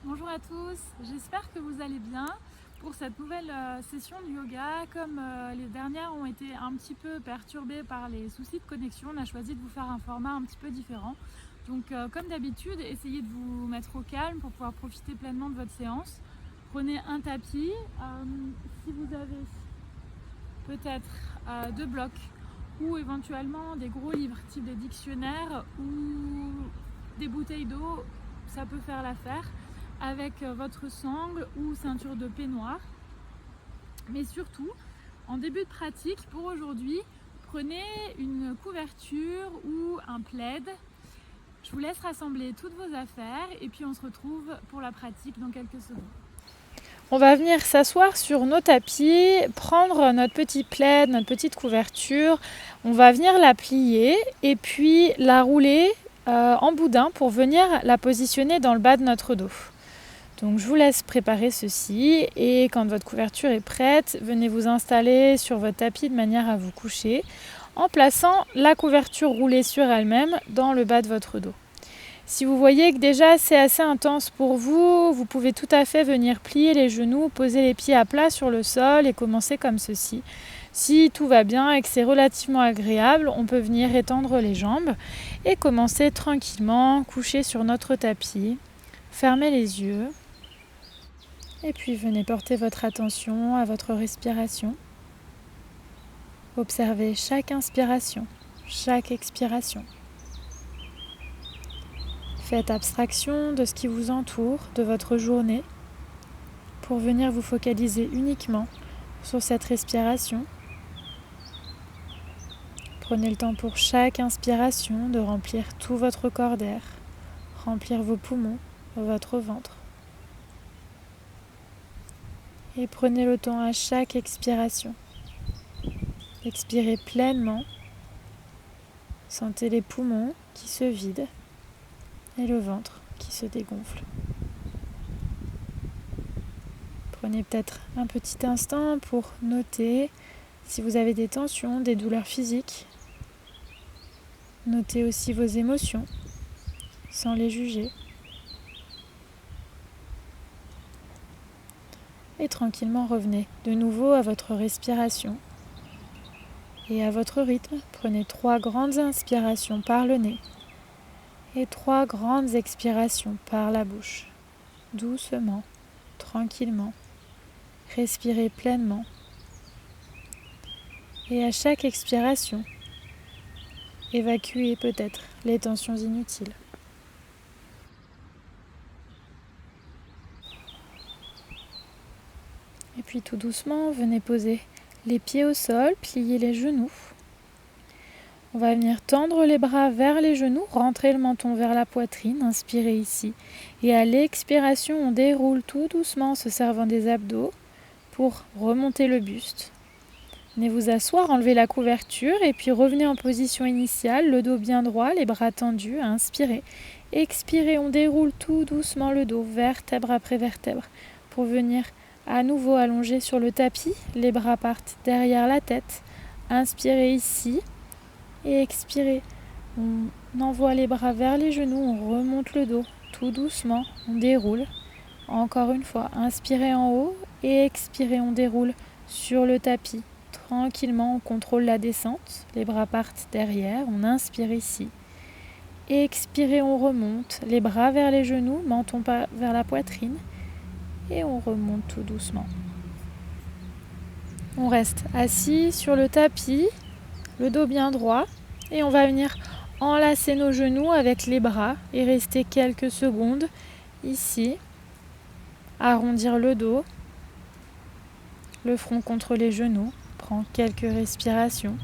Bonjour à tous, j'espère que vous allez bien pour cette nouvelle session de yoga. Comme les dernières ont été un petit peu perturbées par les soucis de connexion, on a choisi de vous faire un format un petit peu différent. Donc comme d'habitude, essayez de vous mettre au calme pour pouvoir profiter pleinement de votre séance. Prenez un tapis, si vous avez peut-être deux blocs ou éventuellement des gros livres type des dictionnaires ou des bouteilles d'eau, ça peut faire l'affaire, avec votre sangle ou ceinture de peignoir. Mais surtout, en début de pratique, pour aujourd'hui, prenez une couverture ou un plaid. Je vous laisse rassembler toutes vos affaires et puis on se retrouve pour la pratique dans quelques secondes. On va venir s'asseoir sur nos tapis, prendre notre petit plaid, notre petite couverture. On va venir la plier et puis la rouler en boudin pour venir la positionner dans le bas de notre dos. Donc je vous laisse préparer ceci et quand votre couverture est prête, venez vous installer sur votre tapis de manière à vous coucher en plaçant la couverture roulée sur elle-même dans le bas de votre dos. Si vous voyez que déjà c'est assez intense pour vous, vous pouvez tout à fait venir plier les genoux, poser les pieds à plat sur le sol et commencer comme ceci. Si tout va bien et que c'est relativement agréable, on peut venir étendre les jambes et commencer tranquillement, coucher sur notre tapis, fermer les yeux et puis venez porter votre attention à votre respiration. Observez chaque inspiration, chaque expiration. Faites abstraction de ce qui vous entoure, de votre journée, pour venir vous focaliser uniquement sur cette respiration. Prenez le temps pour chaque inspiration de remplir tout votre corps d'air, remplir vos poumons, votre ventre. Et prenez le temps à chaque expiration. Expirez pleinement. Sentez les poumons qui se vident et le ventre qui se dégonfle. Prenez peut-être un petit instant pour noter si vous avez des tensions, des douleurs physiques. Notez aussi vos émotions sans les juger. Et tranquillement revenez de nouveau à votre respiration. Et à votre rythme, prenez 3 grandes inspirations par le nez et 3 grandes expirations par la bouche. Doucement, tranquillement. Respirez pleinement. Et à chaque expiration, évacuez peut-être les tensions inutiles. Et puis tout doucement, venez poser les pieds au sol, plier les genoux. On va venir tendre les bras vers les genoux, rentrer le menton vers la poitrine, inspirez ici. Et à l'expiration, on déroule tout doucement en se servant des abdos pour remonter le buste. Venez vous asseoir, enlevez la couverture et puis revenez en position initiale, le dos bien droit, les bras tendus, inspirez. Expirez, on déroule tout doucement le dos, vertèbre après vertèbre, pour venir à nouveau allonger sur le tapis. Les bras partent derrière la tête. Inspirez ici et expirez. On envoie les bras vers les genoux, on remonte le dos tout doucement, on déroule. Encore une fois, inspirez en haut et expirez, on déroule sur le tapis. Tranquillement, on contrôle la descente. Les bras partent derrière, on inspire ici. Expirez, on remonte. Les bras vers les genoux, menton vers la poitrine. Et on remonte tout doucement. On reste assis sur le tapis, le dos bien droit. Et on va venir enlacer nos genoux avec les bras et rester quelques secondes ici. Arrondir le dos, le front contre les genoux. Prends quelques respirations.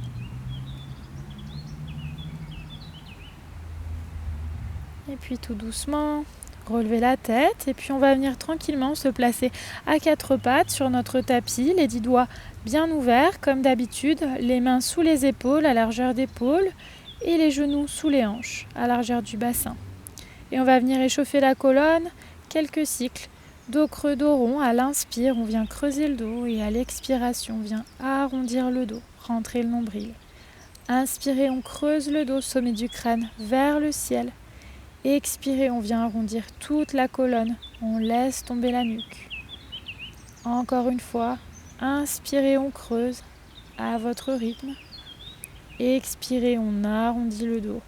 Et puis tout doucement, relever la tête. Et puis on va venir tranquillement se placer à 4 pattes sur notre tapis. Les 10 doigts bien ouverts comme d'habitude. Les mains sous les épaules à largeur d'épaule. Et les genoux sous les hanches à largeur du bassin. Et on va venir échauffer la colonne. Quelques cycles. Dos creux, dos rond. À l'inspire, on vient creuser le dos. Et à l'expiration, on vient arrondir le dos. Rentrer le nombril. Inspirez, on creuse le dos, sommet du crâne vers le ciel. Expirez, on vient arrondir toute la colonne. On laisse tomber la nuque. Encore une fois, inspirez, on creuse à votre rythme. Expirez, on arrondit le dos.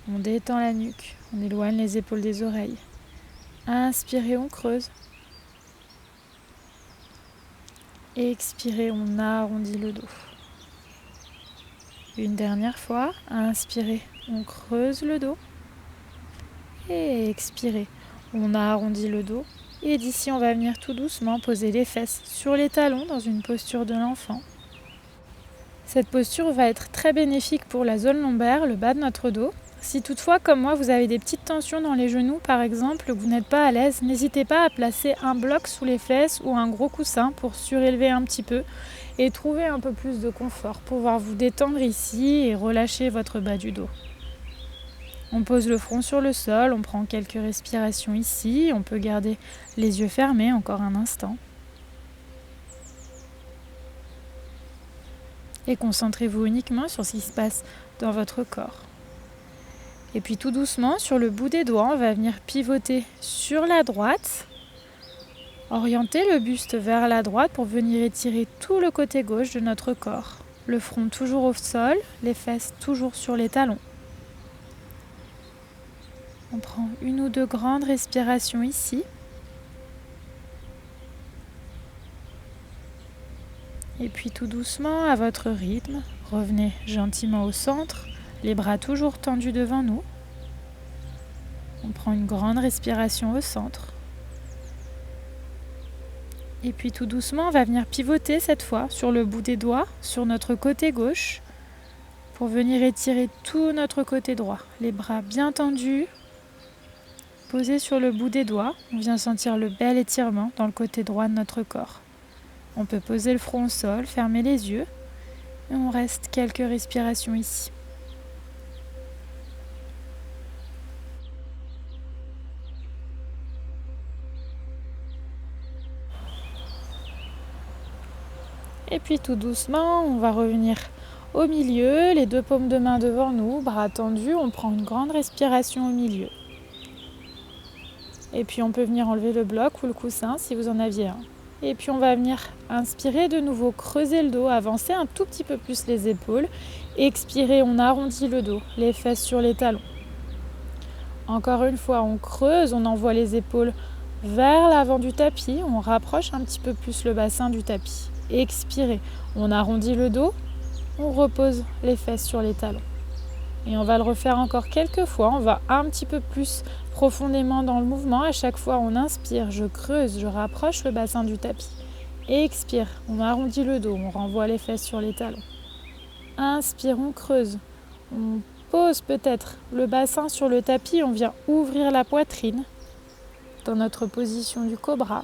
On détend la nuque, on éloigne les épaules des oreilles. Inspirez, on creuse. Expirez, on arrondit le dos. Une dernière fois, inspirez, on creuse le dos. Et expirez, on arrondit le dos. Et d'ici, on va venir tout doucement poser les fesses sur les talons dans une posture de l'enfant. Cette posture va être très bénéfique pour la zone lombaire, le bas de notre dos. Si toutefois, comme moi, vous avez des petites tensions dans les genoux, par exemple, que vous n'êtes pas à l'aise, n'hésitez pas à placer un bloc sous les fesses ou un gros coussin pour surélever un petit peu et trouver un peu plus de confort, pouvoir vous détendre ici et relâcher votre bas du dos. On pose le front sur le sol, on prend quelques respirations ici, on peut garder les yeux fermés encore un instant. Et concentrez-vous uniquement sur ce qui se passe dans votre corps. Et puis tout doucement, sur le bout des doigts, on va venir pivoter sur la droite, orienter le buste vers la droite pour venir étirer tout le côté gauche de notre corps. Le front toujours au sol, les fesses toujours sur les talons. On prend une ou deux grandes respirations ici. Et puis tout doucement, à votre rythme, revenez gentiment au centre, les bras toujours tendus devant nous. On prend une grande respiration au centre. Et puis tout doucement, on va venir pivoter cette fois sur le bout des doigts, sur notre côté gauche, pour venir étirer tout notre côté droit. Les bras bien tendus, posés sur le bout des doigts. On vient sentir le bel étirement dans le côté droit de notre corps. On peut poser le front au sol, fermer les yeux, et on reste quelques respirations ici. Et puis tout doucement, on va revenir au milieu, les deux paumes de main devant nous, bras tendus, on prend une grande respiration au milieu. Et puis on peut venir enlever le bloc ou le coussin si vous en aviez un. Et puis on va venir inspirer de nouveau, creuser le dos, avancer un tout petit peu plus les épaules. Expirer, on arrondit le dos, les fesses sur les talons. Encore une fois, on creuse, on envoie les épaules vers l'avant du tapis, on rapproche un petit peu plus le bassin du tapis. Expirez, on arrondit le dos, on repose les fesses sur les talons. Et on va le refaire encore quelques fois, on va un petit peu plus profondément dans le mouvement. À chaque fois, on inspire, je creuse, je rapproche le bassin du tapis. Expire, on arrondit le dos, on renvoie les fesses sur les talons. Inspire, on creuse, on pose peut-être le bassin sur le tapis, on vient ouvrir la poitrine dans notre position du cobra.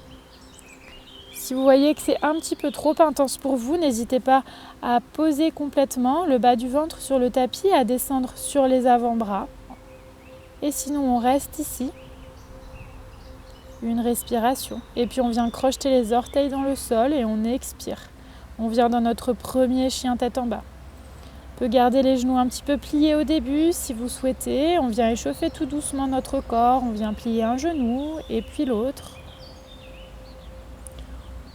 Si vous voyez que c'est un petit peu trop intense pour vous, n'hésitez pas à poser complètement le bas du ventre sur le tapis, à descendre sur les avant-bras. Et sinon, on reste ici. Une respiration. Et puis, on vient crocheter les orteils dans le sol et on expire. On vient dans notre premier chien tête en bas. On peut garder les genoux un petit peu pliés au début si vous souhaitez. On vient échauffer tout doucement notre corps. On vient plier un genou et puis l'autre.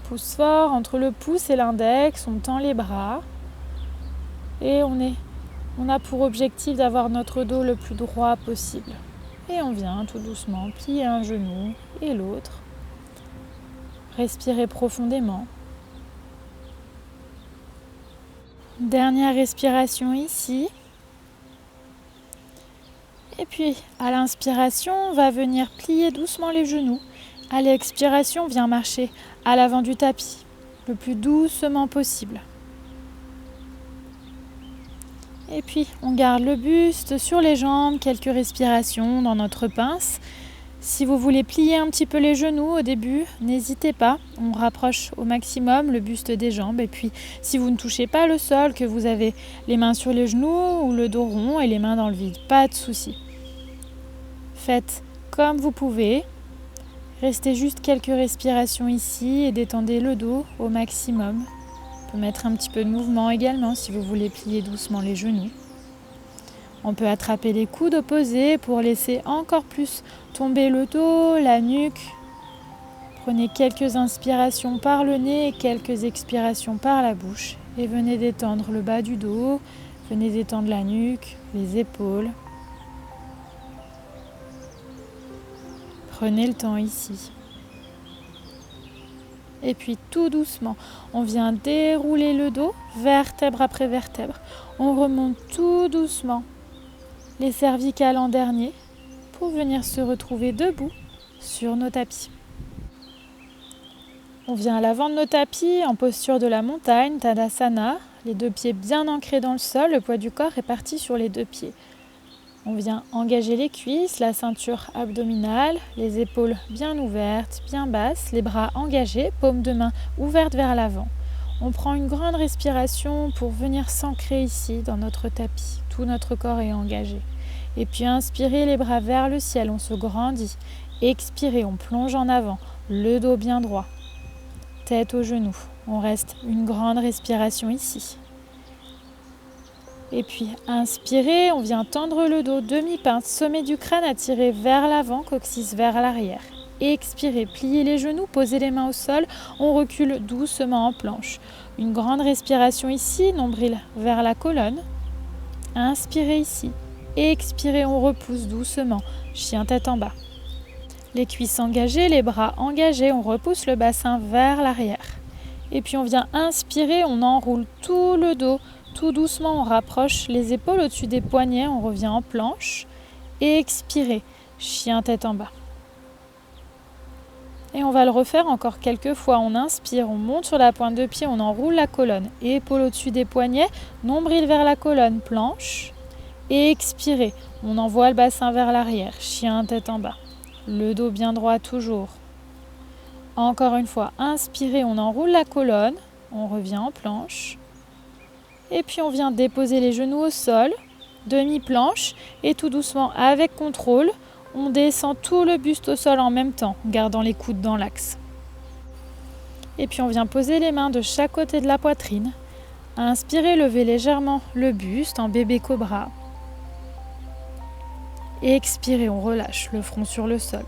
Pousse fort entre le pouce et l'index, on tend les bras et on a pour objectif d'avoir notre dos le plus droit possible. Et on vient tout doucement plier un genou et l'autre. Respirez profondément. Dernière respiration ici. Et puis à l'inspiration, on va venir plier doucement les genoux. À l'expiration, on vient marcher à l'avant du tapis, le plus doucement possible. Et puis, on garde le buste sur les jambes, quelques respirations dans notre pince. Si vous voulez plier un petit peu les genoux au début, n'hésitez pas. On rapproche au maximum le buste des jambes. Et puis, si vous ne touchez pas le sol, que vous avez les mains sur les genoux ou le dos rond et les mains dans le vide, pas de souci. Faites comme vous pouvez. Restez juste quelques respirations ici et détendez le dos au maximum. On peut mettre un petit peu de mouvement également si vous voulez plier doucement les genoux. On peut attraper les coudes opposés pour laisser encore plus tomber le dos, la nuque. Prenez quelques inspirations par le nez et quelques expirations par la bouche. Et venez détendre le bas du dos, venez détendre la nuque, les épaules. Prenez le temps ici. Et puis tout doucement, on vient dérouler le dos, vertèbre après vertèbre. On remonte tout doucement les cervicales en dernier pour venir se retrouver debout sur nos tapis. On vient à l'avant de nos tapis en posture de la montagne, Tadasana, les deux pieds bien ancrés dans le sol, le poids du corps est parti sur les deux pieds. On vient engager les cuisses, la ceinture abdominale, les épaules bien ouvertes, bien basses, les bras engagés, paumes de main ouvertes vers l'avant. On prend une grande respiration pour venir s'ancrer ici dans notre tapis. Tout notre corps est engagé. Et puis inspirez les bras vers le ciel, on se grandit. Expirez, on plonge en avant, le dos bien droit. Tête aux genoux. On reste une grande respiration ici. Et puis, inspirez, on vient tendre le dos, demi-pinte, sommet du crâne attiré vers l'avant, coccyx vers l'arrière. Expirez, pliez les genoux, posez les mains au sol, on recule doucement en planche. Une grande respiration ici, nombril vers la colonne. Inspirez ici. Expirez, on repousse doucement, chien tête en bas. Les cuisses engagées, les bras engagés, on repousse le bassin vers l'arrière. Et puis on vient inspirer, on enroule tout le dos. Tout doucement, on rapproche les épaules au-dessus des poignets, on revient en planche. Et expirez, chien tête en bas. Et on va le refaire encore quelques fois. On inspire, on monte sur la pointe de pied, on enroule la colonne. Épaules au-dessus des poignets, nombril vers la colonne, planche. Et expirez, on envoie le bassin vers l'arrière, chien tête en bas. Le dos bien droit toujours. Encore une fois, inspirez, on enroule la colonne, on revient en planche. Et puis on vient déposer les genoux au sol, demi-planche, et tout doucement, avec contrôle, on descend tout le buste au sol en même temps, gardant les coudes dans l'axe. Et puis on vient poser les mains de chaque côté de la poitrine. Inspirez, levez légèrement le buste en bébé cobra. Et expirez, on relâche le front sur le sol.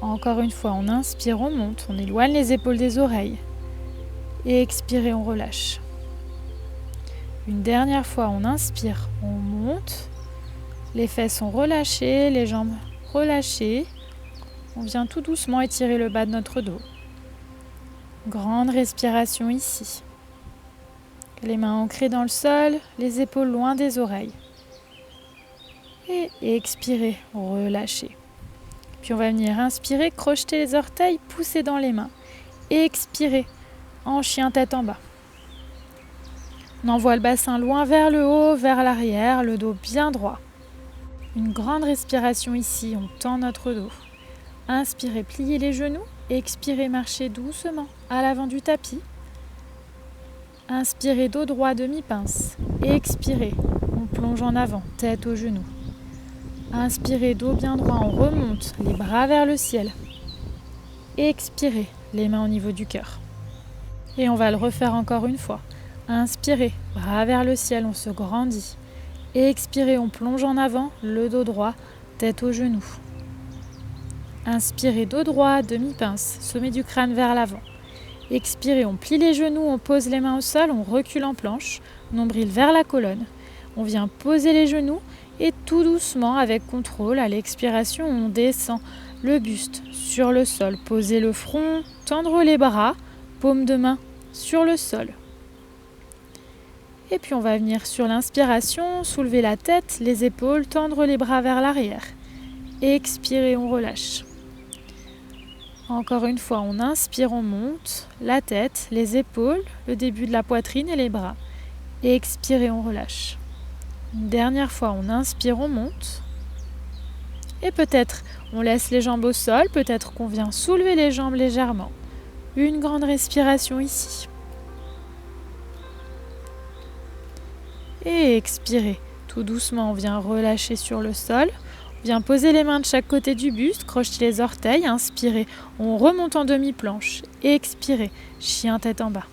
Encore une fois, on inspire, on monte, on éloigne les épaules des oreilles. Et expirez, on relâche. Une dernière fois, on inspire, on monte. Les fesses sont relâchées, les jambes relâchées. On vient tout doucement étirer le bas de notre dos. Grande respiration ici. Les mains ancrées dans le sol, les épaules loin des oreilles. Et expirez, relâchez. Puis on va venir inspirer, crocheter les orteils, pousser dans les mains. Expirez, en chien tête en bas. On envoie le bassin loin vers le haut, vers l'arrière, le dos bien droit. Une grande respiration ici, on tend notre dos. Inspirez, pliez les genoux. Expirez, marchez doucement à l'avant du tapis. Inspirez, dos droit, demi-pince. Expirez, on plonge en avant, tête aux genoux. Inspirez, dos bien droit, on remonte, les bras vers le ciel. Expirez, les mains au niveau du cœur. Et on va le refaire encore une fois. Inspirez, bras vers le ciel, on se grandit. Expirez, on plonge en avant, le dos droit, tête aux genoux. Inspirez, dos droit, demi-pince, sommet du crâne vers l'avant. Expirez, on plie les genoux, on pose les mains au sol, on recule en planche, nombril vers la colonne. On vient poser les genoux et tout doucement, avec contrôle, à l'expiration, on descend le buste sur le sol. Posez le front, tendre les bras, paume de main sur le sol. Et puis on va venir sur l'inspiration, soulever la tête, les épaules, tendre les bras vers l'arrière. Expirez, on relâche. Encore une fois, on inspire, on monte, la tête, les épaules, le début de la poitrine et les bras. Expirez, on relâche. Une dernière fois, on inspire, on monte. Et peut-être on laisse les jambes au sol, peut-être qu'on vient soulever les jambes légèrement. Une grande respiration ici. Et expirez. Tout doucement, on vient relâcher sur le sol. On vient poser les mains de chaque côté du buste, crocheter les orteils, inspirez. On remonte en demi-planche. Expirez. Chien tête en bas.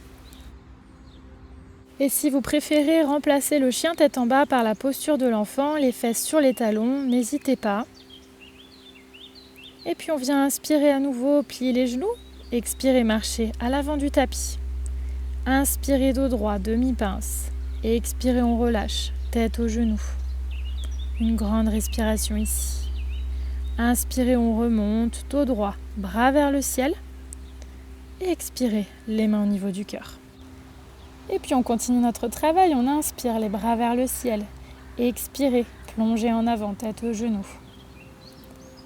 Et si vous préférez remplacer le chien tête en bas par la posture de l'enfant, les fesses sur les talons, n'hésitez pas. Et puis on vient inspirer à nouveau, plier les genoux. Expirez, marchez à l'avant du tapis. Inspirez dos droit, demi-pince. Et expirez, on relâche, tête aux genoux. Une grande respiration ici. Inspirez, on remonte, dos droit, bras vers le ciel. Et expirez, les mains au niveau du cœur. Et puis on continue notre travail, on inspire, les bras vers le ciel. Et expirez, plongez en avant, tête aux genoux.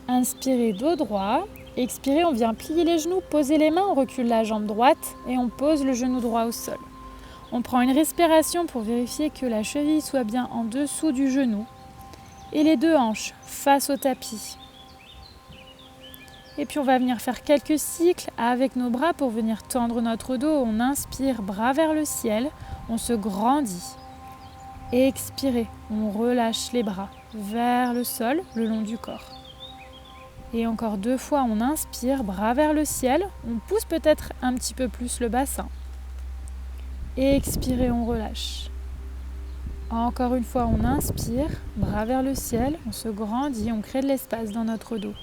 Inspirez, dos droit. Expirez, on vient plier les genoux, poser les mains, on recule la jambe droite et on pose le genou droit au sol. On prend une respiration pour vérifier que la cheville soit bien en dessous du genou. Et les deux hanches face au tapis. Et puis on va venir faire quelques cycles avec nos bras pour venir tendre notre dos. On inspire, bras vers le ciel, on se grandit. Et expirez, on relâche les bras vers le sol, le long du corps. Et encore 2 fois, on inspire, bras vers le ciel, on pousse peut-être un petit peu plus le bassin. Et expirez, on relâche. Encore une fois, on inspire, bras vers le ciel, on se grandit, on crée de l'espace dans notre dos.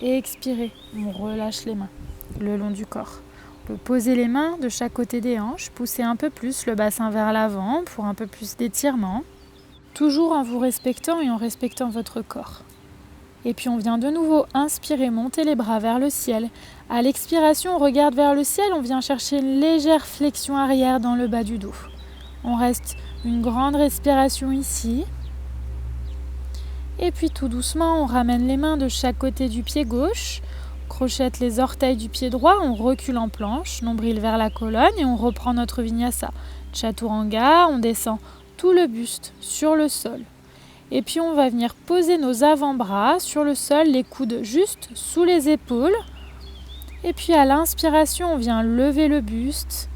Et expirez, on relâche les mains le long du corps. On peut poser les mains de chaque côté des hanches, pousser un peu plus le bassin vers l'avant pour un peu plus d'étirement. Toujours en vous respectant et en respectant votre corps. Et puis on vient de nouveau inspirer, monter les bras vers le ciel. À l'expiration, on regarde vers le ciel, on vient chercher une légère flexion arrière dans le bas du dos. On reste une grande respiration ici. Et puis tout doucement, on ramène les mains de chaque côté du pied gauche, crochette les orteils du pied droit, on recule en planche, nombril vers la colonne et on reprend notre vinyasa. Chaturanga, on descend tout le buste sur le sol. Et puis on va venir poser nos avant-bras sur le sol, les coudes juste sous les épaules. Et puis à l'inspiration, on vient lever le buste.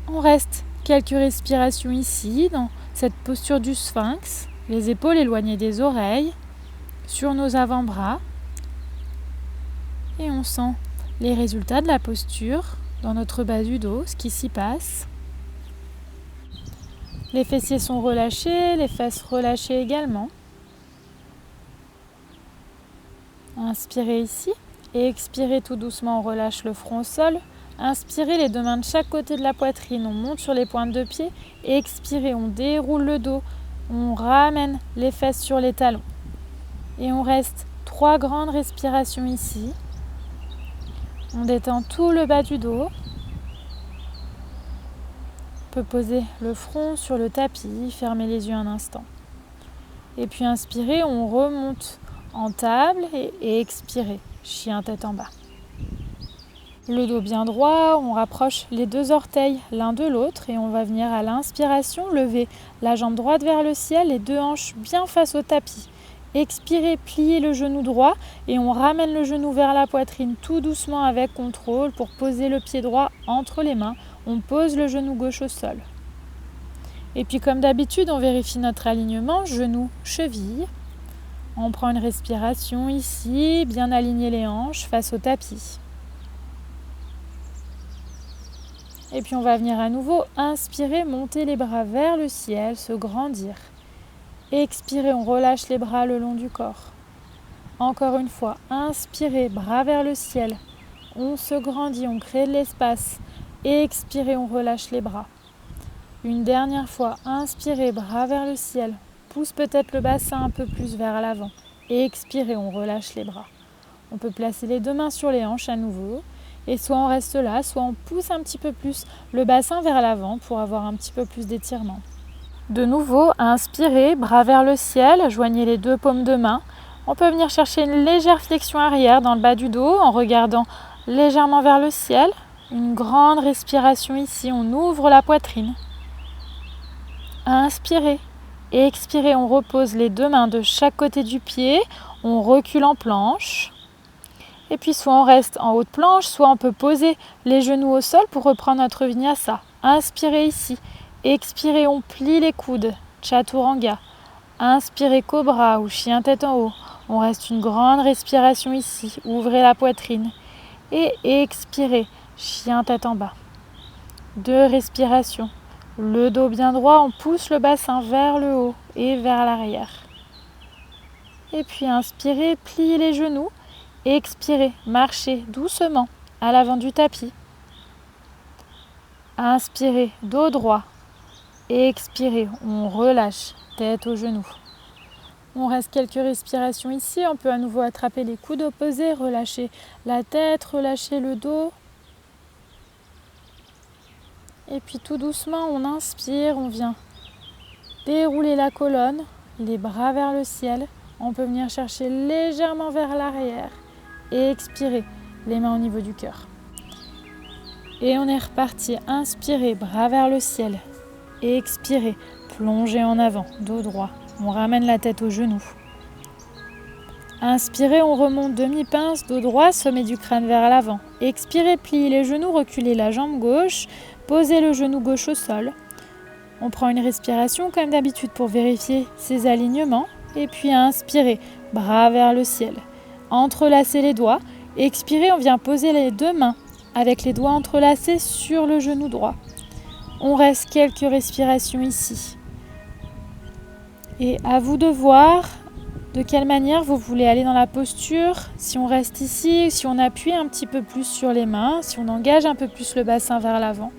On reste quelques respirations ici, dans cette posture du sphinx. Les épaules éloignées des oreilles, sur nos avant-bras. Et on sent les résultats de la posture dans notre bas du dos, ce qui s'y passe. Les fessiers sont relâchés, les fesses relâchées également. Inspirez ici et expirez tout doucement, on relâche le front au sol. Inspirez les 2 mains de chaque côté de la poitrine, on monte sur les pointes de pied. Et expirez, on déroule le dos, on ramène les fesses sur les talons. Et on reste 3 grandes respirations ici. On détend tout le bas du dos. On peut poser le front sur le tapis, fermer les yeux un instant. Et puis inspirez, on remonte en table et expirez, chien tête en bas. Le dos bien droit, on rapproche les 2 orteils l'un de l'autre et on va venir à l'inspiration lever la jambe droite vers le ciel, les 2 hanches bien face au tapis. Expirez, pliez le genou droit et on ramène le genou vers la poitrine tout doucement avec contrôle pour poser le pied droit entre les mains. On pose le genou gauche au sol. Et puis comme d'habitude, on vérifie notre alignement, genou, cheville. On prend une respiration ici, bien aligner les hanches face au tapis. Et puis on va venir à nouveau inspirer, monter les bras vers le ciel, se grandir. Expirez, on relâche les bras le long du corps. Encore une fois, inspirez, bras vers le ciel. On se grandit, on crée de l'espace. Expirez, on relâche les bras. Une dernière fois, inspirez, bras vers le ciel. Pousse peut-être le bassin un peu plus vers l'avant. Expirez, on relâche les bras. On peut placer les 2 mains sur les hanches à nouveau. Et soit on reste là, soit on pousse un petit peu plus le bassin vers l'avant pour avoir un petit peu plus d'étirement. De nouveau, inspirez, bras vers le ciel, joignez les 2 paumes de main. On peut venir chercher une légère flexion arrière dans le bas du dos en regardant légèrement vers le ciel. Une grande respiration ici, on ouvre la poitrine. Inspirez. Expirez, on repose les 2 mains de chaque côté du pied. On recule en planche. Et puis soit on reste en haute planche, soit on peut poser les genoux au sol pour reprendre notre vinyasa. Inspirez ici. Expirez, on plie les coudes. Chaturanga. Inspirez, cobra ou chien tête en haut. On reste une grande respiration ici. Ouvrez la poitrine. Et expirez, chien tête en bas. 2 respirations. Le dos bien droit, on pousse le bassin vers le haut et vers l'arrière. Et puis inspirez, pliez les genoux. Expirez, marchez doucement à l'avant du tapis. Inspirez, dos droit. Expirez, on relâche, tête aux genoux. On reste quelques respirations ici. On peut à nouveau attraper les coudes opposés, relâcher la tête, relâcher le dos. Et puis tout doucement, on inspire, on vient dérouler la colonne, les bras vers le ciel. On peut venir chercher légèrement vers l'arrière et expirer, les mains au niveau du cœur. Et on est reparti. Inspirez, bras vers le ciel. Et expirez, plongez en avant, dos droit. On ramène la tête aux genoux. Inspirez, on remonte demi-pince, dos droit, sommet du crâne vers l'avant. Expirez, pliez les genoux, reculez la jambe gauche, posez le genou gauche au sol. On prend une respiration comme d'habitude pour vérifier ses alignements. Et puis inspirez, bras vers le ciel. Entrelacez les doigts. Expirez, on vient poser les deux mains avec les doigts entrelacés sur le genou droit. On reste quelques respirations ici. Et à vous de voir de quelle manière vous voulez aller dans la posture. Si on reste ici, si on appuie un petit peu plus sur les mains, si on engage un peu plus le bassin vers l'avant.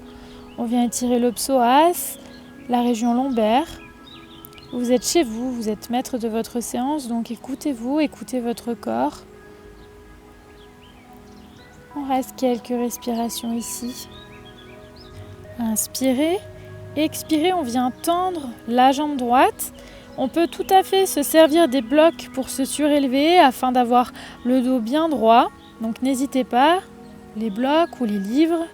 On vient étirer le psoas, la région lombaire. Vous êtes chez vous, vous êtes maître de votre séance, donc écoutez-vous, écoutez votre corps. On reste quelques respirations ici. Inspirez, expirez, on vient tendre la jambe droite. On peut tout à fait se servir des blocs pour se surélever afin d'avoir le dos bien droit. Donc n'hésitez pas, les blocs ou les livres.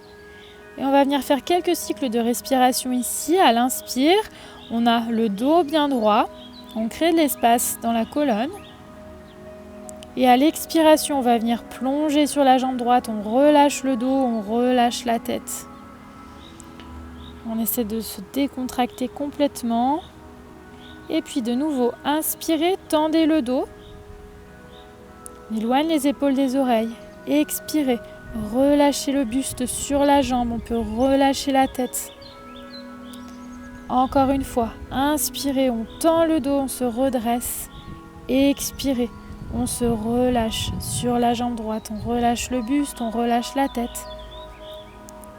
Et on va venir faire quelques cycles de respiration ici. À l'inspire, on a le dos bien droit. On crée de l'espace dans la colonne. Et à l'expiration, on va venir plonger sur la jambe droite. On relâche le dos, on relâche la tête. On essaie de se décontracter complètement. Et puis de nouveau, inspirez, tendez le dos. Éloigne les épaules des oreilles. Expirez, relâchez le buste sur la jambe. On peut relâcher la tête. Encore une fois, inspirez, on tend le dos, on se redresse. Expirez, on se relâche sur la jambe droite. On relâche le buste, on relâche la tête.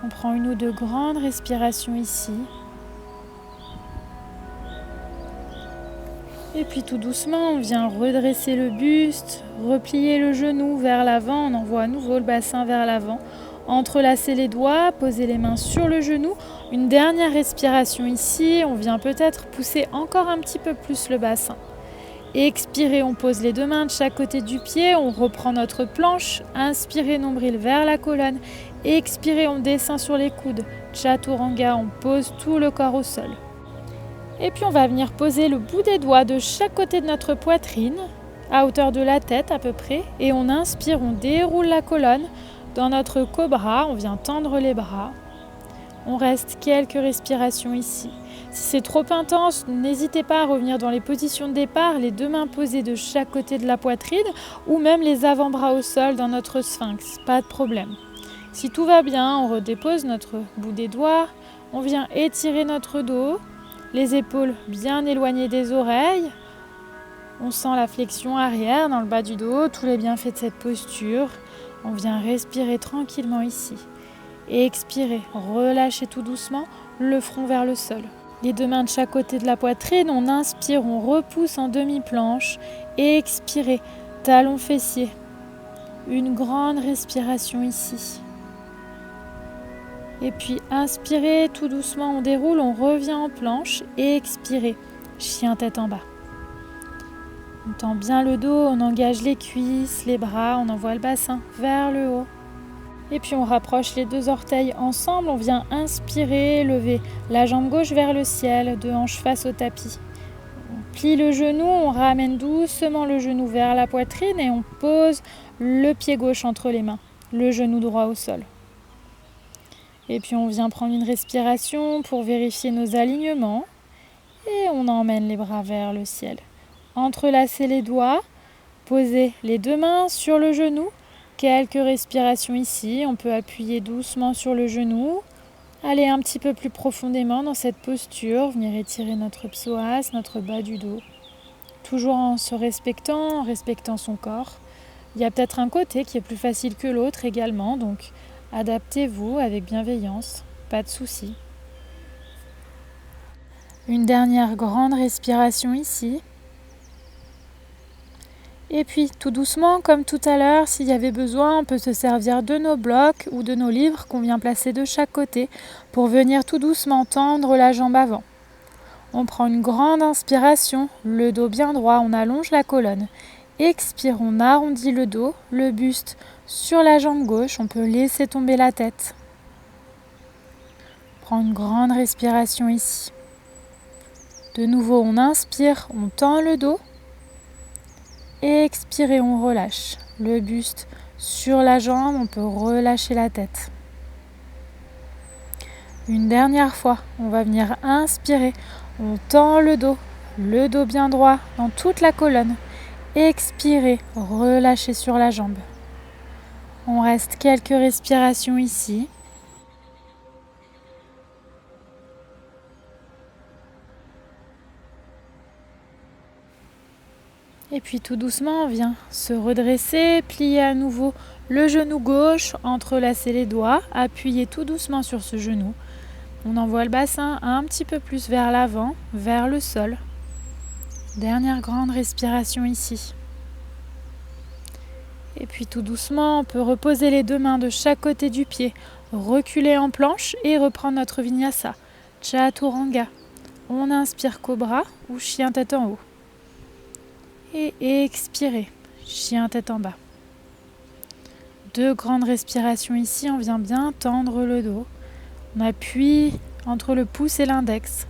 On prend une ou deux grandes respirations ici. Et puis tout doucement, on vient redresser le buste, replier le genou vers l'avant. On envoie à nouveau le bassin vers l'avant. Entrelacer les doigts, poser les mains sur le genou. Une dernière respiration ici. On vient peut-être pousser encore un petit peu plus le bassin. Expirez, on pose les deux mains de chaque côté du pied. On reprend notre planche. Inspirez, nombril vers la colonne. Expirez, on descend sur les coudes. Chaturanga, on pose tout le corps au sol. Et puis on va venir poser le bout des doigts de chaque côté de notre poitrine, à hauteur de la tête à peu près. Et on inspire, on déroule la colonne. Dans notre cobra, on vient tendre les bras. On reste quelques respirations ici. Si c'est trop intense, n'hésitez pas à revenir dans les positions de départ, les deux mains posées de chaque côté de la poitrine ou même les avant-bras au sol dans notre sphinx, pas de problème. Si tout va bien, on redépose notre bout des doigts, on vient étirer notre dos, les épaules bien éloignées des oreilles. On sent la flexion arrière dans le bas du dos, tous les bienfaits de cette posture. On vient respirer tranquillement ici. Et expirer, relâchez tout doucement le front vers le sol. Les deux mains de chaque côté de la poitrine, on inspire, on repousse en demi-planche. Et expirez, talons fessiers. Une grande respiration ici. Et puis inspirez, tout doucement on déroule, on revient en planche. Et expirez, chien tête en bas. On tend bien le dos, on engage les cuisses, les bras, on envoie le bassin vers le haut. Et puis on rapproche les deux orteils ensemble, on vient inspirer, lever la jambe gauche vers le ciel, deux hanches face au tapis. On plie le genou, on ramène doucement le genou vers la poitrine et on pose le pied gauche entre les mains, le genou droit au sol. Et puis on vient prendre une respiration pour vérifier nos alignements et on emmène les bras vers le ciel. Entrelacez les doigts, posez les deux mains sur le genou. Quelques respirations ici, on peut appuyer doucement sur le genou, aller un petit peu plus profondément dans cette posture, venir étirer notre psoas, notre bas du dos, toujours en se respectant, en respectant son corps. Il y a peut-être un côté qui est plus facile que l'autre également, donc adaptez-vous avec bienveillance, pas de souci. Une dernière grande respiration ici. Et puis tout doucement, comme tout à l'heure, s'il y avait besoin, on peut se servir de nos blocs ou de nos livres qu'on vient placer de chaque côté pour venir tout doucement tendre la jambe avant. On prend une grande inspiration, le dos bien droit, on allonge la colonne. Expire, on arrondit le dos, le buste sur la jambe gauche, on peut laisser tomber la tête. Prends une grande respiration ici. De nouveau, on inspire, on tend le dos. Expirez, on relâche le buste sur la jambe, on peut relâcher la tête. Une dernière fois, on va venir inspirer, on tend le dos bien droit dans toute la colonne. Expirez, relâchez sur la jambe. On reste quelques respirations ici. Et puis tout doucement, on vient se redresser, plier à nouveau le genou gauche, entrelacer les doigts, appuyer tout doucement sur ce genou. On envoie le bassin un petit peu plus vers l'avant, vers le sol. Dernière grande respiration ici. Et puis tout doucement, on peut reposer les deux mains de chaque côté du pied, reculer en planche et reprendre notre vinyasa, chaturanga. On inspire cobra ou chien tête en haut. Et expirez, chien tête en bas. Deux grandes respirations ici, on vient bien tendre le dos. On appuie entre le pouce et l'index.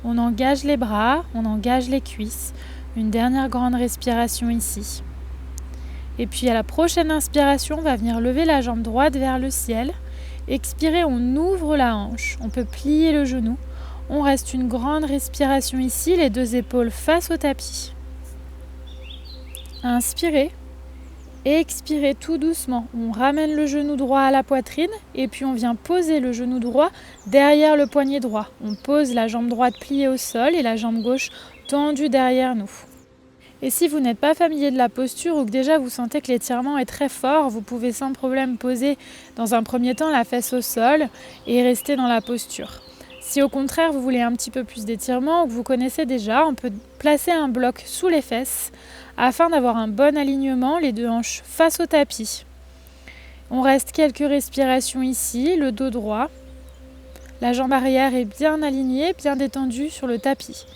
On engage les bras, on engage les cuisses. Une dernière grande respiration ici. Et puis à la prochaine inspiration, on va venir lever la jambe droite vers le ciel. Expirez, on ouvre la hanche. On peut plier le genou. On reste une grande respiration ici, les deux épaules face au tapis. Inspirez, expirez tout doucement. On ramène le genou droit à la poitrine et puis on vient poser le genou droit derrière le poignet droit. On pose la jambe droite pliée au sol et la jambe gauche tendue derrière nous. Et si vous n'êtes pas familier de la posture ou que déjà vous sentez que l'étirement est très fort, vous pouvez sans problème poser dans un premier temps la fesse au sol et rester dans la posture. Si au contraire vous voulez un petit peu plus d'étirement ou que vous connaissez déjà, on peut placer un bloc sous les fesses afin d'avoir un bon alignement, les deux hanches face au tapis. On reste quelques respirations ici, le dos droit. La jambe arrière est bien alignée, bien détendue sur le tapis.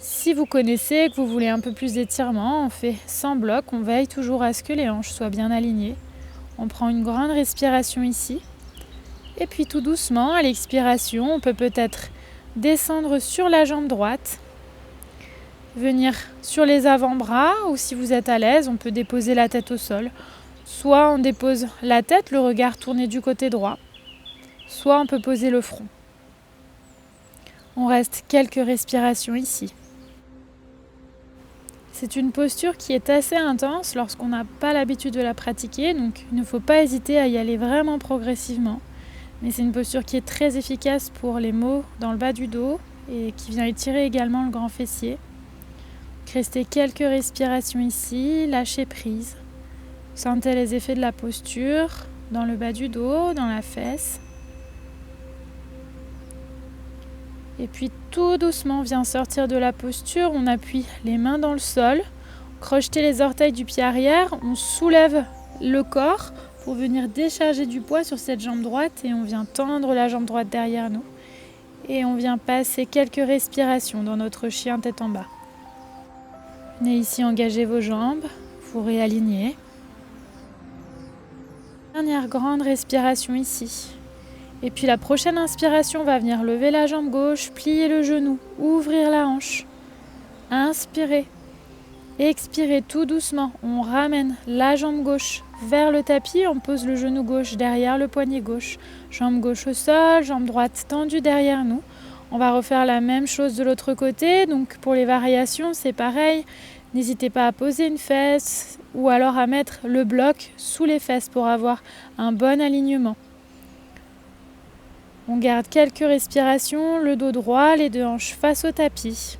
Si vous connaissez, que vous voulez un peu plus d'étirement, on fait sans bloc, on veille toujours à ce que les hanches soient bien alignées. On prend une grande respiration ici. Et puis tout doucement, à l'expiration, on peut peut-être descendre sur la jambe droite, venir sur les avant-bras ou si vous êtes à l'aise, on peut déposer la tête au sol. Soit on dépose la tête, le regard tourné du côté droit, soit on peut poser le front. On reste quelques respirations ici. C'est une posture qui est assez intense lorsqu'on n'a pas l'habitude de la pratiquer, donc il ne faut pas hésiter à y aller vraiment progressivement. Mais c'est une posture qui est très efficace pour les maux dans le bas du dos et qui vient étirer également le grand fessier. Restez quelques respirations ici, lâchez prise. Sentez les effets de la posture dans le bas du dos, dans la fesse. Et puis tout doucement, on vient sortir de la posture, on appuie les mains dans le sol, crochetez les orteils du pied arrière, on soulève le corps pour venir décharger du poids sur cette jambe droite et on vient tendre la jambe droite derrière nous. Et on vient passer quelques respirations dans notre chien tête en bas. Venez ici engager vos jambes, vous réalignez. Dernière grande respiration ici. Et puis la prochaine inspiration va venir lever la jambe gauche, plier le genou, ouvrir la hanche. Inspirez. Expirez tout doucement. On ramène la jambe gauche vers le tapis. On pose le genou gauche derrière le poignet gauche. Jambe gauche au sol, jambe droite tendue derrière nous. On va refaire la même chose de l'autre côté. Donc pour les variations, c'est pareil. N'hésitez pas à poser une fesse ou alors à mettre le bloc sous les fesses pour avoir un bon alignement. On garde quelques respirations, le dos droit, les deux hanches face au tapis.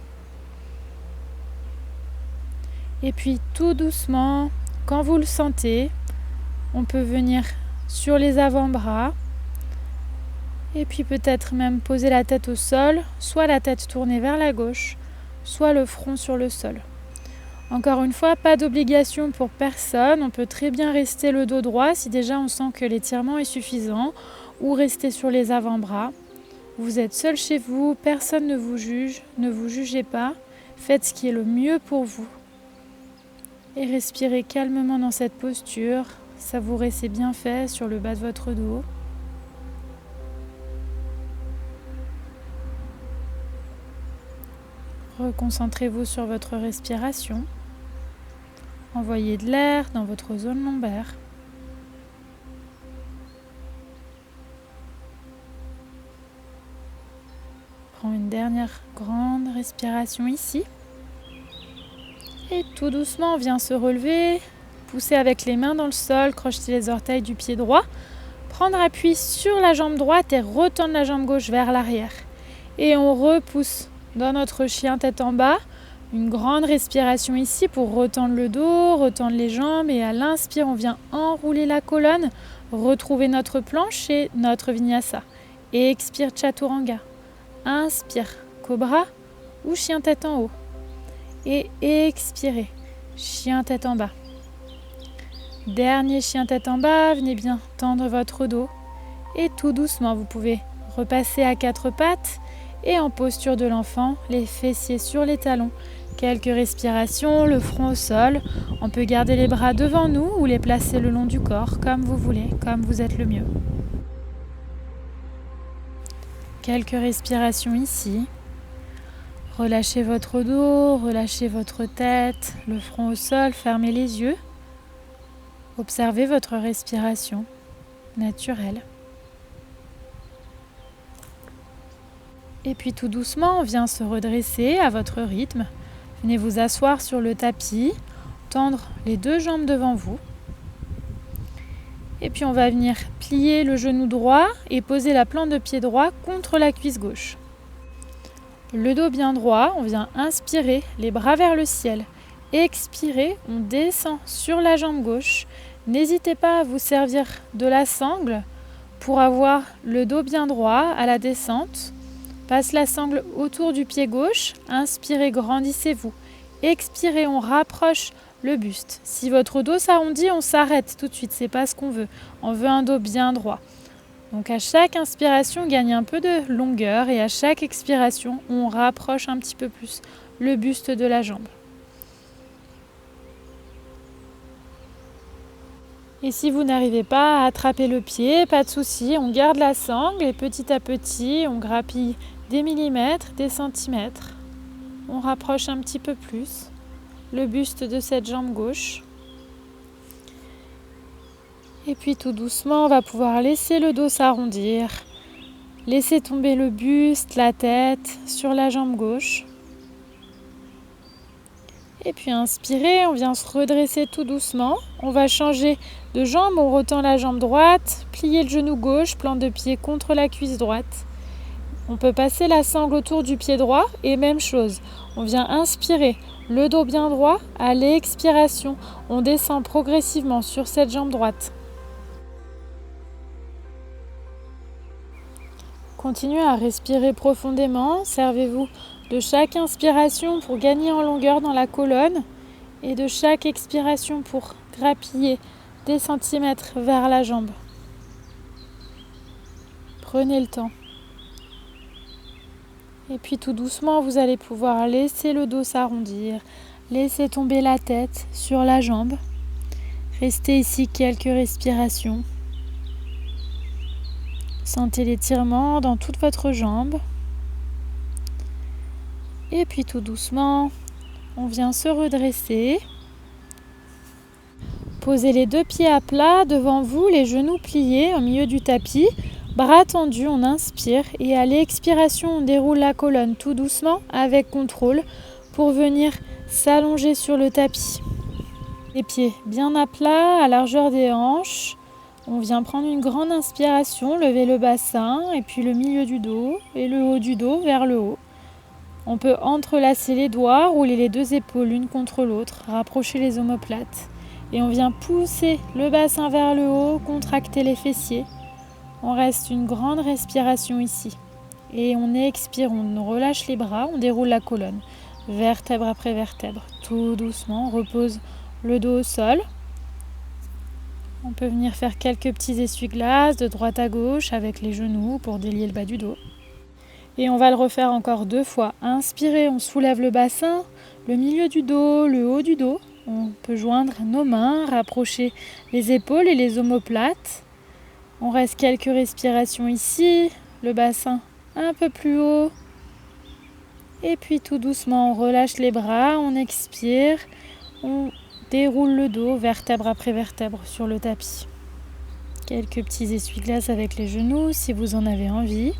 Et puis tout doucement, quand vous le sentez, on peut venir sur les avant-bras. Et puis peut-être même poser la tête au sol, soit la tête tournée vers la gauche, soit le front sur le sol. Encore une fois, pas d'obligation pour personne. On peut très bien rester le dos droit si déjà on sent que l'étirement est suffisant, ou rester sur les avant-bras. Vous êtes seul chez vous, personne ne vous juge, ne vous jugez pas. Faites ce qui est le mieux pour vous. Et respirez calmement dans cette posture. Savourez ces bienfaits sur le bas de votre dos. Reconcentrez-vous sur votre respiration. Envoyez de l'air dans votre zone lombaire. Prends une dernière grande respiration ici. Et tout doucement, on vient se relever, pousser avec les mains dans le sol, crocheter les orteils du pied droit, prendre appui sur la jambe droite et retendre la jambe gauche vers l'arrière. Et on repousse dans notre chien tête en bas. Une grande respiration ici pour retendre le dos, retendre les jambes. Et à l'inspire, on vient enrouler la colonne, retrouver notre planche et notre vinyasa. Et expire chaturanga. Inspire, cobra ou chien tête en haut. Et expirez, chien tête en bas. Dernier chien tête en bas, venez bien tendre votre dos. Et tout doucement, vous pouvez repasser à quatre pattes et en posture de l'enfant, les fessiers sur les talons. Quelques respirations, le front au sol. On peut garder les bras devant nous ou les placer le long du corps, comme vous voulez, comme vous êtes le mieux. Quelques respirations ici. Relâchez votre dos, relâchez votre tête, le front au sol, fermez les yeux. Observez votre respiration naturelle. Et puis tout doucement, on vient se redresser à votre rythme. Venez vous asseoir sur le tapis, tendre les deux jambes devant vous. Et puis on va venir plier le genou droit et poser la plante de pied droit contre la cuisse gauche. Le dos bien droit, on vient inspirer, les bras vers le ciel. Expirer, on descend sur la jambe gauche. N'hésitez pas à vous servir de la sangle pour avoir le dos bien droit à la descente. Passe la sangle autour du pied gauche. Inspirez, grandissez-vous. Expirez, on rapproche le buste. Si votre dos s'arrondit, on s'arrête tout de suite. C'est pas ce qu'on veut. On veut un dos bien droit. Donc à chaque inspiration, on gagne un peu de longueur et à chaque expiration, on rapproche un petit peu plus le buste de la jambe. Et si vous n'arrivez pas à attraper le pied, pas de souci, on garde la sangle et petit à petit, on grappille des millimètres, des centimètres. On rapproche un petit peu plus le buste de cette jambe gauche. Et puis tout doucement, on va pouvoir laisser le dos s'arrondir. Laissez tomber le buste, la tête sur la jambe gauche. Et puis inspirez, on vient se redresser tout doucement. On va changer de jambe, on retend la jambe droite, plier le genou gauche, plante de pied contre la cuisse droite. On peut passer la sangle autour du pied droit et même chose. On vient inspirer, le dos bien droit. À l'expiration, on descend progressivement sur cette jambe droite. Continuez à respirer profondément. Servez-vous de chaque inspiration pour gagner en longueur dans la colonne et de chaque expiration pour grappiller des centimètres vers la jambe. Prenez le temps. Et puis tout doucement, vous allez pouvoir laisser le dos s'arrondir, laisser tomber la tête sur la jambe. Restez ici quelques respirations. Sentez l'étirement dans toute votre jambe. Et puis tout doucement, on vient se redresser. Posez les deux pieds à plat devant vous, les genoux pliés au milieu du tapis. Bras tendus, on inspire et à l'expiration, on déroule la colonne tout doucement avec contrôle pour venir s'allonger sur le tapis. Les pieds bien à plat, à largeur des hanches. On vient prendre une grande inspiration, lever le bassin et puis le milieu du dos et le haut du dos vers le haut. On peut entrelacer les doigts, rouler les deux épaules l'une contre l'autre, rapprocher les omoplates. Et on vient pousser le bassin vers le haut, contracter les fessiers. On reste une grande respiration ici. Et on expire, on relâche les bras, on déroule la colonne, vertèbre après vertèbre. Tout doucement, on repose le dos au sol. On peut venir faire quelques petits essuie-glaces de droite à gauche avec les genoux pour délier le bas du dos. Et on va le refaire encore 2 fois. Inspirez, on soulève le bassin, le milieu du dos, le haut du dos. On peut joindre nos mains, rapprocher les épaules et les omoplates. On reste quelques respirations ici, le bassin un peu plus haut. Et puis tout doucement, on relâche les bras, on expire, on déroule le dos, vertèbre après vertèbre sur le tapis. Quelques petits essuie-glaces avec les genoux si vous en avez envie.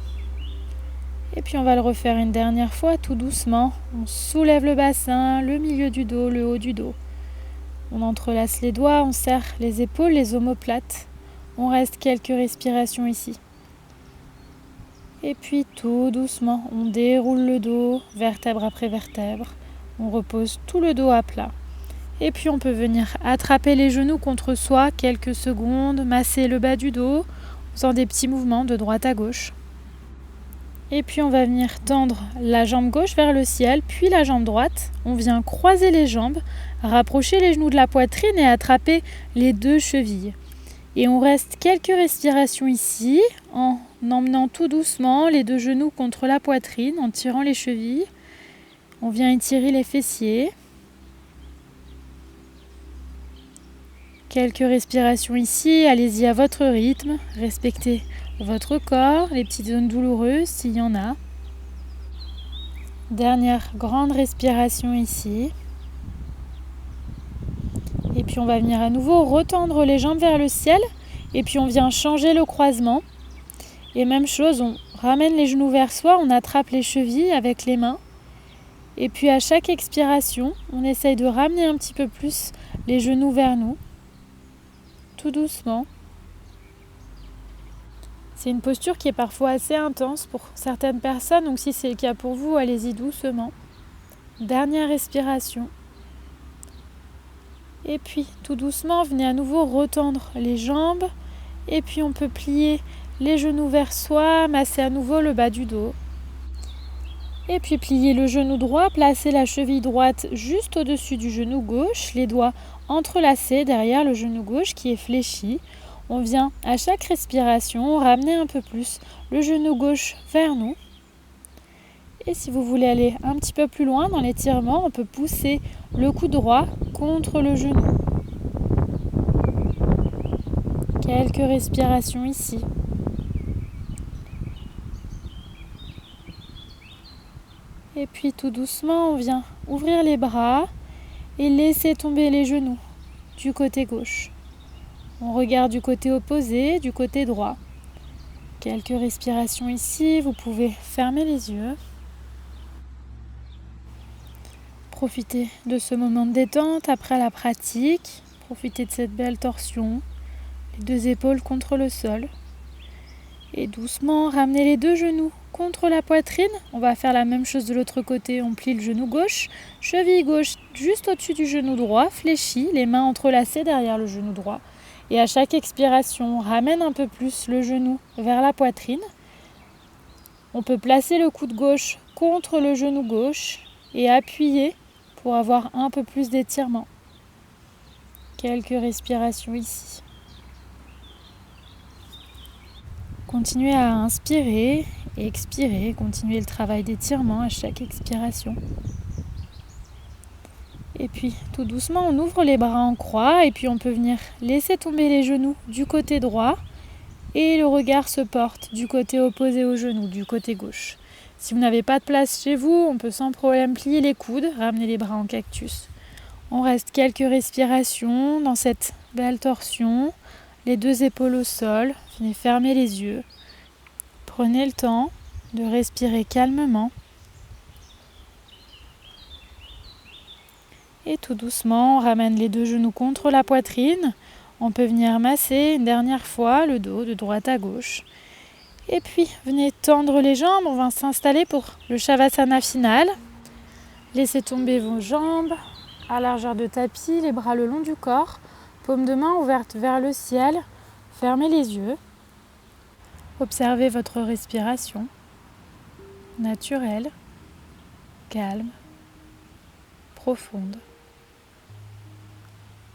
Et puis on va le refaire une dernière fois tout doucement. On soulève le bassin, le milieu du dos, le haut du dos. On entrelace les doigts, on serre les épaules, les omoplates. On reste quelques respirations ici. Et puis tout doucement, on déroule le dos, vertèbre après vertèbre. On repose tout le dos à plat. Et puis on peut venir attraper les genoux contre soi quelques secondes, masser le bas du dos, en faisant des petits mouvements de droite à gauche. Et puis on va venir tendre la jambe gauche vers le ciel, puis la jambe droite. On vient croiser les jambes, rapprocher les genoux de la poitrine et attraper les 2 chevilles. Et on reste quelques respirations ici, en emmenant tout doucement les 2 genoux contre la poitrine, en tirant les chevilles. On vient étirer les fessiers. Quelques respirations ici, allez-y à votre rythme, respectez votre corps, les petites zones douloureuses s'il y en a. Dernière grande respiration ici. Et puis on va venir à nouveau retendre les jambes vers le ciel. Et puis on vient changer le croisement. Et même chose, on ramène les genoux vers soi, on attrape les chevilles avec les mains. Et puis à chaque expiration, on essaye de ramener un petit peu plus les genoux vers nous. Tout doucement. C'est une posture qui est parfois assez intense pour certaines personnes, donc si c'est le cas pour vous, allez-y doucement. Dernière respiration. Et puis tout doucement, venez à nouveau retendre les jambes. Et puis on peut plier les genoux vers soi, masser à nouveau le bas du dos. Et puis plier le genou droit, placer la cheville droite juste au-dessus du genou gauche, les doigts entrelacés derrière le genou gauche qui est fléchi. On vient à chaque respiration ramener un peu plus le genou gauche vers nous. Et si vous voulez aller un petit peu plus loin dans l'étirement, on peut pousser le coude droit contre le genou. Quelques respirations ici. Et puis tout doucement, on vient ouvrir les bras et laisser tomber les genoux du côté gauche. On regarde du côté opposé, du côté droit. Quelques respirations ici, vous pouvez fermer les yeux. Profitez de ce moment de détente après la pratique. Profitez de cette belle torsion, les 2 épaules contre le sol. Et doucement, ramenez les 2 genoux contre la poitrine. On va faire la même chose de l'autre côté. On plie le genou gauche, cheville gauche juste au-dessus du genou droit, fléchi, les mains entrelacées derrière le genou droit. Et à chaque expiration, on ramène un peu plus le genou vers la poitrine. On peut placer le coude gauche contre le genou gauche et appuyer pour avoir un peu plus d'étirement. Quelques respirations ici. Continuez à inspirer et expirer. Continuez le travail d'étirement à chaque expiration. Et puis tout doucement, on ouvre les bras en croix et puis on peut venir laisser tomber les genoux du côté droit et le regard se porte du côté opposé au genou, du côté gauche. Si vous n'avez pas de place chez vous, on peut sans problème plier les coudes, ramener les bras en cactus. On reste quelques respirations dans cette belle torsion, les 2 épaules au sol, venez fermer les yeux. Prenez le temps de respirer calmement. Et tout doucement, on ramène les 2 genoux contre la poitrine. On peut venir masser une dernière fois le dos de droite à gauche. Et puis, venez tendre les jambes. On va s'installer pour le Shavasana final. Laissez tomber vos jambes à largeur de tapis, les bras le long du corps. Paume de main ouverte vers le ciel. Fermez les yeux. Observez votre respiration naturelle, calme, profonde.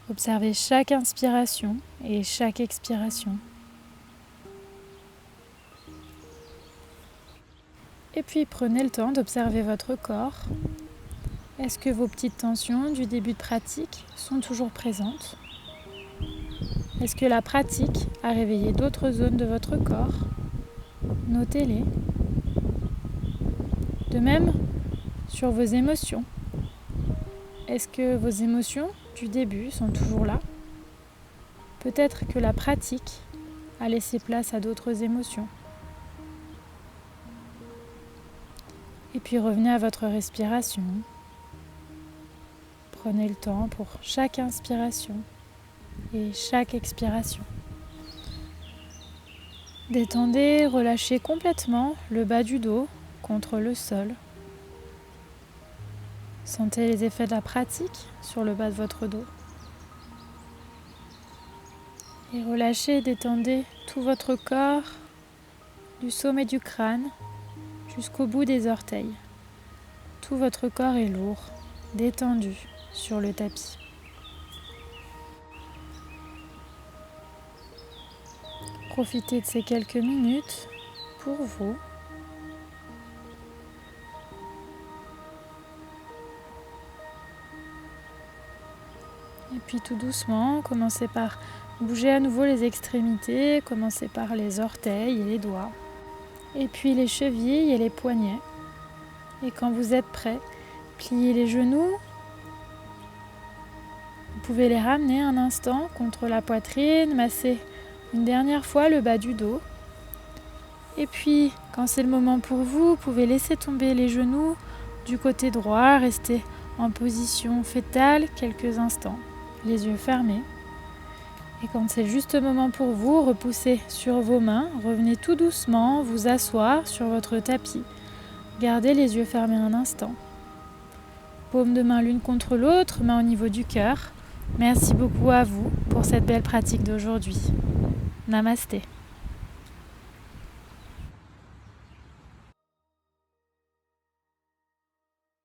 Observez chaque inspiration et chaque expiration. Et puis prenez le temps d'observer votre corps. Est-ce que vos petites tensions du début de pratique sont toujours présentes? Est-ce que la pratique a réveillé d'autres zones de votre corps? Notez-les. De même, sur vos émotions. Est-ce que vos émotions du début sont toujours là? Peut-être que la pratique a laissé place à d'autres émotions. Et puis revenez à votre respiration. Prenez le temps pour chaque inspiration et chaque expiration. Détendez, relâchez complètement le bas du dos contre le sol. Sentez les effets de la pratique sur le bas de votre dos. Et relâchez, détendez tout votre corps, du sommet du crâne jusqu'au bout des orteils. Tout votre corps est lourd, détendu sur le tapis. Profitez de ces quelques minutes pour vous. Et puis tout doucement, commencez par bouger à nouveau les extrémités, commencez par les orteils et les doigts. Et puis les chevilles et les poignets. Et quand vous êtes prêt, pliez les genoux. Vous pouvez les ramener un instant contre la poitrine, masser une dernière fois le bas du dos. Et puis, quand c'est le moment pour vous, vous pouvez laisser tomber les genoux du côté droit, rester en position fétale quelques instants, les yeux fermés. Et quand c'est le juste moment pour vous, repoussez sur vos mains, revenez tout doucement vous asseoir sur votre tapis. Gardez les yeux fermés un instant. Paumes de main l'une contre l'autre, main au niveau du cœur. Merci beaucoup à vous pour cette belle pratique d'aujourd'hui. Namasté.